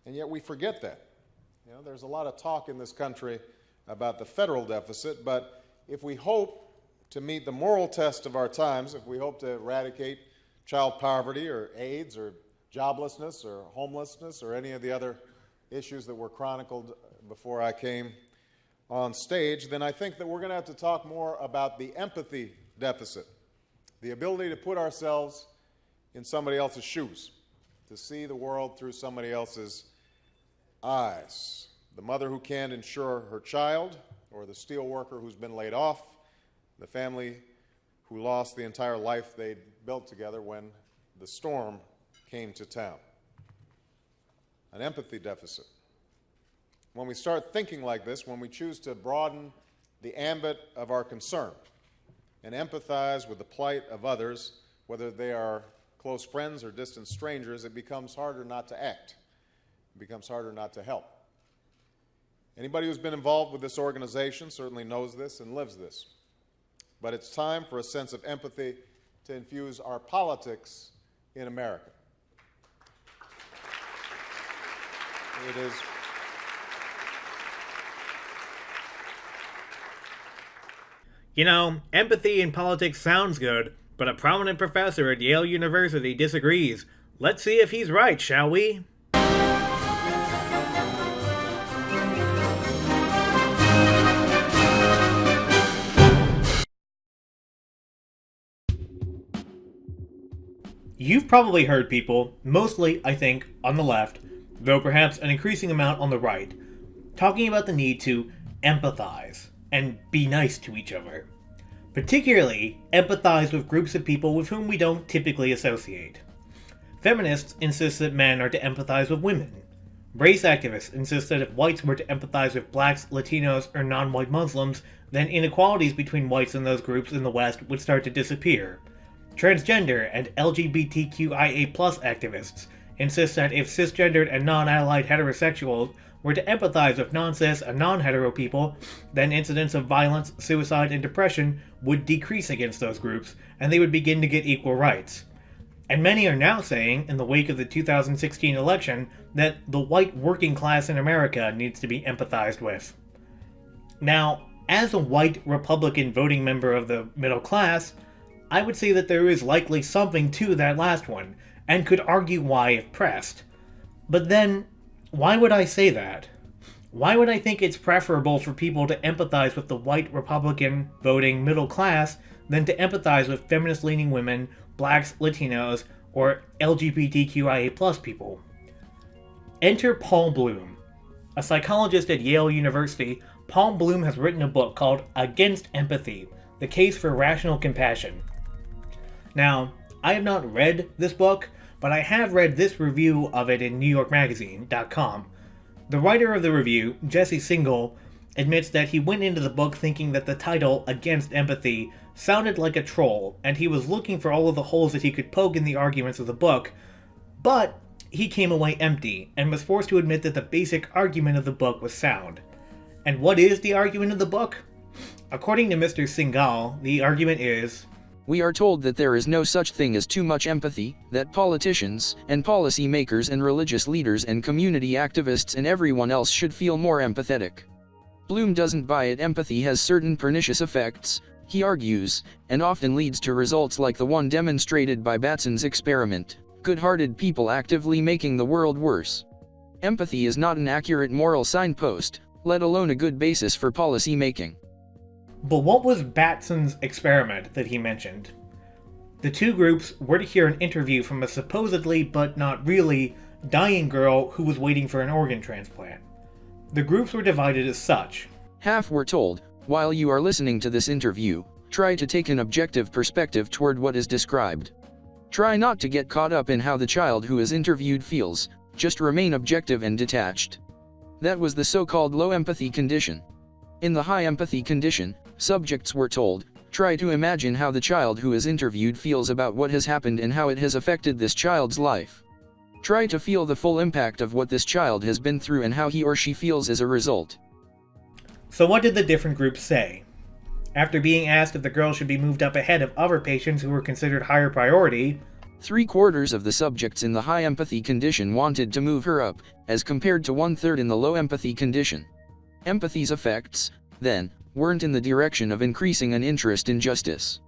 And yet we forget that. You know, there's a lot of talk in this country about the federal deficit, but if we hope to meet the moral test of our times, if we hope to eradicate child poverty or AIDS or joblessness or homelessness or any of the other issues that were chronicled before I came on stage, then I think that we're going to have to talk more about the empathy deficit, the ability to put ourselves in somebody else's shoes, to see the world through somebody else's eyes. The mother who can't insure her child, or the steel worker who's been laid off, the family who lost the entire life they'd built together when the storm came to town. An empathy deficit. When we start thinking like this, when we choose to broaden the ambit of our concern and empathize with the plight of others, whether they are close friends or distant strangers, it becomes harder not to act. It becomes harder not to help. Anybody who's been involved with this organization certainly knows this and lives this. But it's time for a sense of empathy to infuse our politics in America. It is. You know, empathy in politics sounds good, but a prominent professor at Yale University disagrees. Let's see if he's right, shall we? You've probably heard people, mostly, I think, on the left, though perhaps an increasing amount on the right, talking about the need to empathize and be nice to each other. Particularly, empathize with groups of people with whom we don't typically associate. Feminists insist that men are to empathize with women. Race activists insist that if whites were to empathize with blacks, Latinos, or non-white Muslims, then inequalities between whites and those groups in the West would start to disappear. Transgender and LGBTQIA+ activists insist that if cisgendered and non-allied heterosexuals were to empathize with non-cis and non-hetero people, then incidents of violence, suicide, and depression would decrease against those groups, and they would begin to get equal rights. And many are now saying, in the wake of the 2016 election, that the white working class in America needs to be empathized with. Now, as a white Republican voting member of the middle class, I would say that there is likely something to that last one, and could argue why if pressed. But then, why would I say that? Why would I think it's preferable for people to empathize with the white Republican voting middle class than to empathize with feminist-leaning women, blacks, Latinos, or LGBTQIA+ people? Enter Paul Bloom. A psychologist at Yale University, Paul Bloom has written a book called Against Empathy: The Case for Rational Compassion. Now, I have not read this book, but I have read this review of it in NewYorkMagazine.com. The writer of the review, Jesse Singal, admits that he went into the book thinking that the title, Against Empathy, sounded like a troll, and he was looking for all of the holes that he could poke in the arguments of the book, but he came away empty, and was forced to admit that the basic argument of the book was sound. And what is the argument of the book? According to Mr. Singal, the argument is, we are told that there is no such thing as too much empathy, that politicians, and policy makers and religious leaders and community activists and everyone else should feel more empathetic. Bloom doesn't buy it. Empathy has certain pernicious effects, he argues, and often leads to results like the one demonstrated by Batson's experiment, good-hearted people actively making the world worse. Empathy is not an accurate moral signpost, let alone a good basis for policy making. But what was Batson's experiment that he mentioned? The two groups were to hear an interview from a supposedly, but not really, dying girl who was waiting for an organ transplant. The groups were divided as such. Half were told, while you are listening to this interview, try to take an objective perspective toward what is described. Try not to get caught up in how the child who is interviewed feels, just remain objective and detached. That was the so-called low empathy condition. In the high empathy condition, subjects were told, try to imagine how the child who is interviewed feels about what has happened and how it has affected this child's life. Try to feel the full impact of what this child has been through and how he or she feels as a result. So what did the different groups say? After being asked if the girl should be moved up ahead of other patients who were considered higher priority, 3/4 of the subjects in the high empathy condition wanted to move her up, as compared to 1/3 in the low empathy condition. Empathy's effects, then, weren't in the direction of increasing an interest in justice.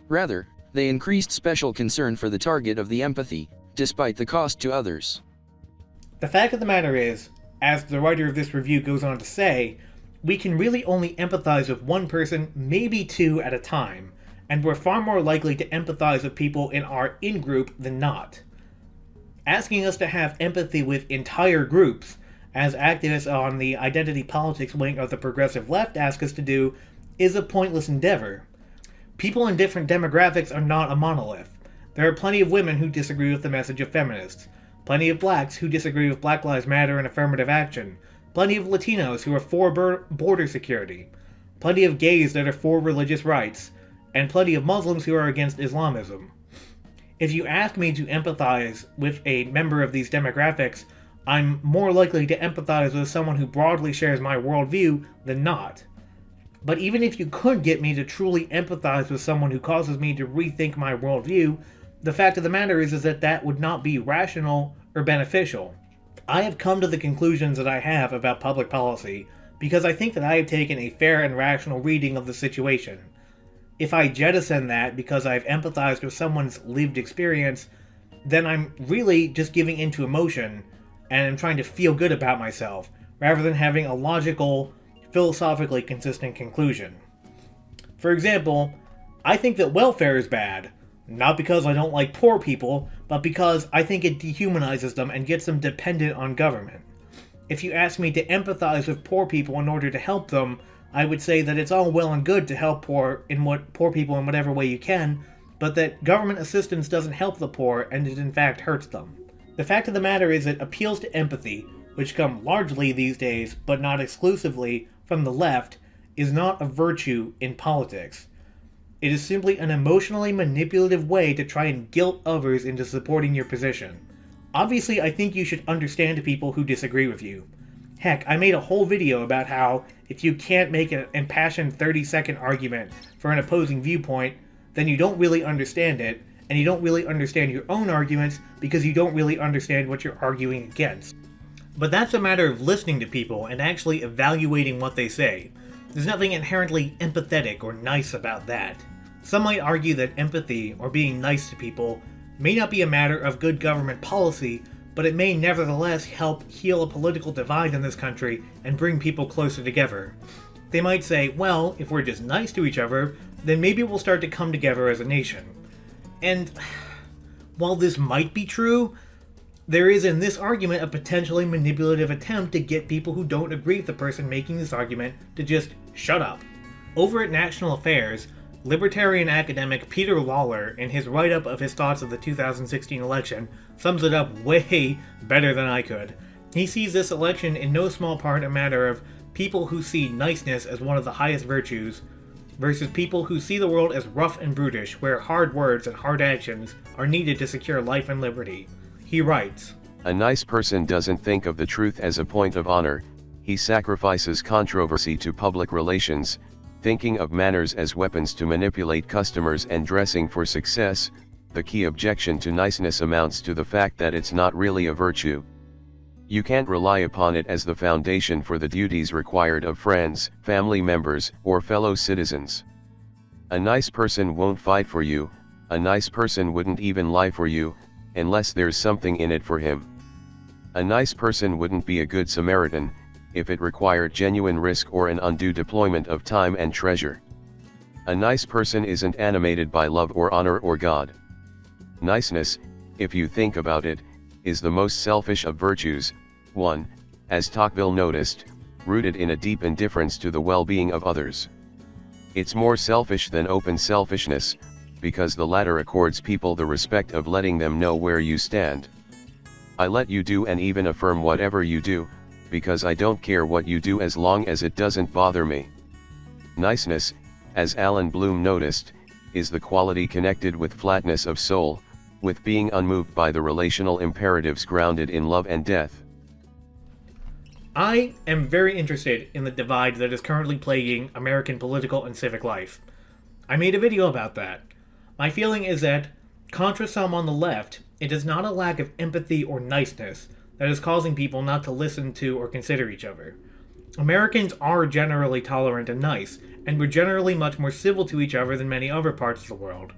Rather, they increased special concern for the target of the empathy, despite the cost to others. The fact of the matter is, as the writer of this review goes on to say, we can really only empathize with one person, maybe two at a time, and we're far more likely to empathize with people in our in-group than not. Asking us to have empathy with entire groups, as activists on the identity politics wing of the progressive left ask us to do, is a pointless endeavor. People in different demographics are not a monolith. There are plenty of women who disagree with the message of feminists, plenty of blacks who disagree with Black Lives Matter and affirmative action, plenty of Latinos who are for border security, plenty of gays that are for religious rights, and plenty of Muslims who are against Islamism. If you ask me to empathize with a member of these demographics, I'm more likely to empathize with someone who broadly shares my worldview than not. But even if you could get me to truly empathize with someone who causes me to rethink my worldview, the fact of the matter is that that would not be rational or beneficial. I have come to the conclusions that I have about public policy because I think that I have taken a fair and rational reading of the situation. If I jettison that because I've empathized with someone's lived experience, then I'm really just giving into emotion and I'm trying to feel good about myself, rather than having a logical, philosophically consistent conclusion. For example, I think that welfare is bad, not because I don't like poor people, but because I think it dehumanizes them and gets them dependent on government. If you ask me to empathize with poor people in order to help them, I would say that it's all well and good to help poor people in whatever way you can, but that government assistance doesn't help the poor and it in fact hurts them. The fact of the matter is that appeals to empathy, which come largely these days, but not exclusively, from the left, is not a virtue in politics. It is simply an emotionally manipulative way to try and guilt others into supporting your position. Obviously, I think you should understand people who disagree with you. Heck, I made a whole video about how if you can't make an impassioned 30-second argument for an opposing viewpoint, then you don't really understand it, and you don't really understand your own arguments because you don't really understand what you're arguing against. But that's a matter of listening to people and actually evaluating what they say. There's nothing inherently empathetic or nice about that. Some might argue that empathy, or being nice to people, may not be a matter of good government policy, but it may nevertheless help heal a political divide in this country and bring people closer together. They might say, well, if we're just nice to each other, then maybe we'll start to come together as a nation. And while this might be true, there is in this argument a potentially manipulative attempt to get people who don't agree with the person making this argument to just shut up. Over at National Affairs, libertarian academic Peter Lawler, in his write-up of his thoughts of the 2016 election, sums it up way better than I could. He sees this election in no small part a matter of people who see niceness as one of the highest virtues, versus people who see the world as rough and brutish, where hard words and hard actions are needed to secure life and liberty. He writes, "A nice person doesn't think of the truth as a point of honor, he sacrifices controversy to public relations, thinking of manners as weapons to manipulate customers and dressing for success. The key objection to niceness amounts to the fact that it's not really a virtue. You can't rely upon it as the foundation for the duties required of friends, family members, or fellow citizens. A nice person won't fight for you, a nice person wouldn't even lie for you, unless there's something in it for him. A nice person wouldn't be a good Samaritan, if it required genuine risk or an undue deployment of time and treasure. A nice person isn't animated by love or honor or God. Niceness, if you think about it, is the most selfish of virtues, one, as Tocqueville noticed, rooted in a deep indifference to the well-being of others. It's more selfish than open selfishness, because the latter accords people the respect of letting them know where you stand. I let you do and even affirm whatever you do, because I don't care what you do as long as it doesn't bother me. Niceness, as Alan Bloom noticed, is the quality connected with flatness of soul, with being unmoved by the relational imperatives grounded in love and death. I am very interested in the divide that is currently plaguing American political and civic life. I made a video about that. My feeling is that Contra some on the left, it is not a lack of empathy or niceness that is causing people not to listen to or consider each other. Americans are generally tolerant and nice, and we're generally much more civil to each other than many other parts of the world.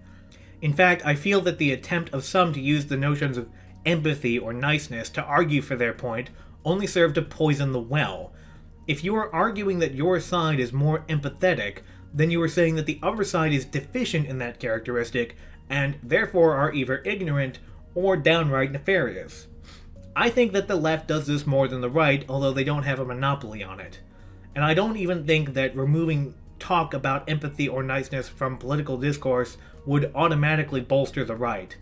In fact, I feel that the attempt of some to use the notions of empathy or niceness to argue for their point only serve to poison the well. If you are arguing that your side is more empathetic, then you are saying that the other side is deficient in that characteristic, and therefore are either ignorant or downright nefarious. I think that the left does this more than the right, although they don't have a monopoly on it. And I don't even think that removing talk about empathy or niceness from political discourse would automatically bolster the right.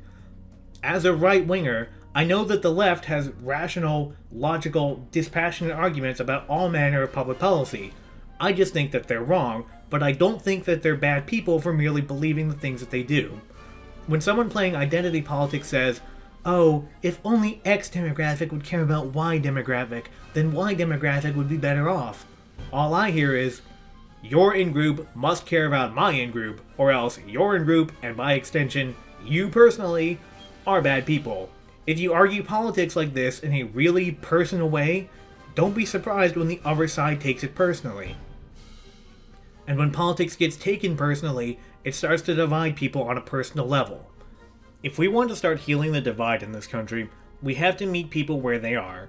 As a right-winger, I know that the left has rational, logical, dispassionate arguments about all manner of public policy. I just think that they're wrong, but I don't think that they're bad people for merely believing the things that they do. When someone playing identity politics says, "Oh, if only X demographic would care about Y demographic, then Y demographic would be better off," all I hear is, your in-group must care about my in-group, or else your in-group, and by extension, you personally, are bad people. If you argue politics like this in a really personal way, don't be surprised when the other side takes it personally. And when politics gets taken personally, it starts to divide people on a personal level. If we want to start healing the divide in this country, we have to meet people where they are.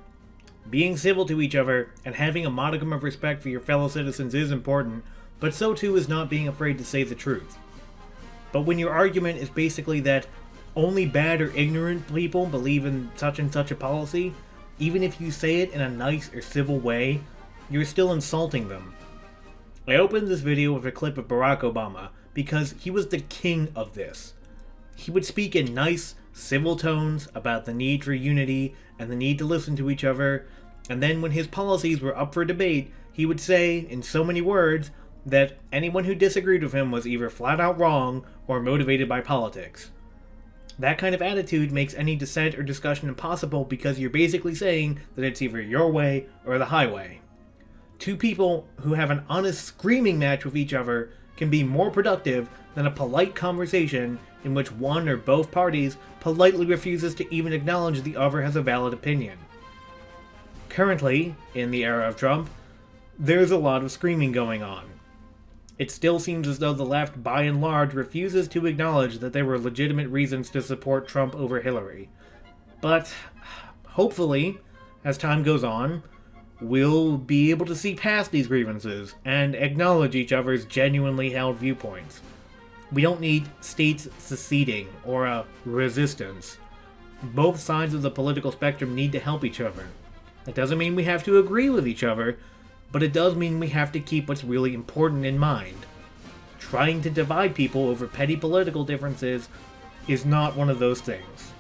Being civil to each other and having a modicum of respect for your fellow citizens is important, but so too is not being afraid to say the truth. But when your argument is basically that only bad or ignorant people believe in such and such a policy, even if you say it in a nice or civil way, you're still insulting them. I opened this video with a clip of Barack Obama because he was the king of this. He would speak in nice, civil tones about the need for unity and the need to listen to each other, and then when his policies were up for debate, he would say, in so many words, that anyone who disagreed with him was either flat out wrong or motivated by politics. That kind of attitude makes any dissent or discussion impossible because you're basically saying that it's either your way or the highway. Two people who have an honest screaming match with each other can be more productive than a polite conversation in which one or both parties politely refuses to even acknowledge the other has a valid opinion. Currently, in the era of Trump, there's a lot of screaming going on. It still seems as though the left, by and large, refuses to acknowledge that there were legitimate reasons to support Trump over Hillary. But, hopefully, as time goes on, we'll be able to see past these grievances and acknowledge each other's genuinely held viewpoints. We don't need states seceding or a resistance. Both sides of the political spectrum need to help each other. That doesn't mean we have to agree with each other, but it does mean we have to keep what's really important in mind. Trying to divide people over petty political differences is not one of those things.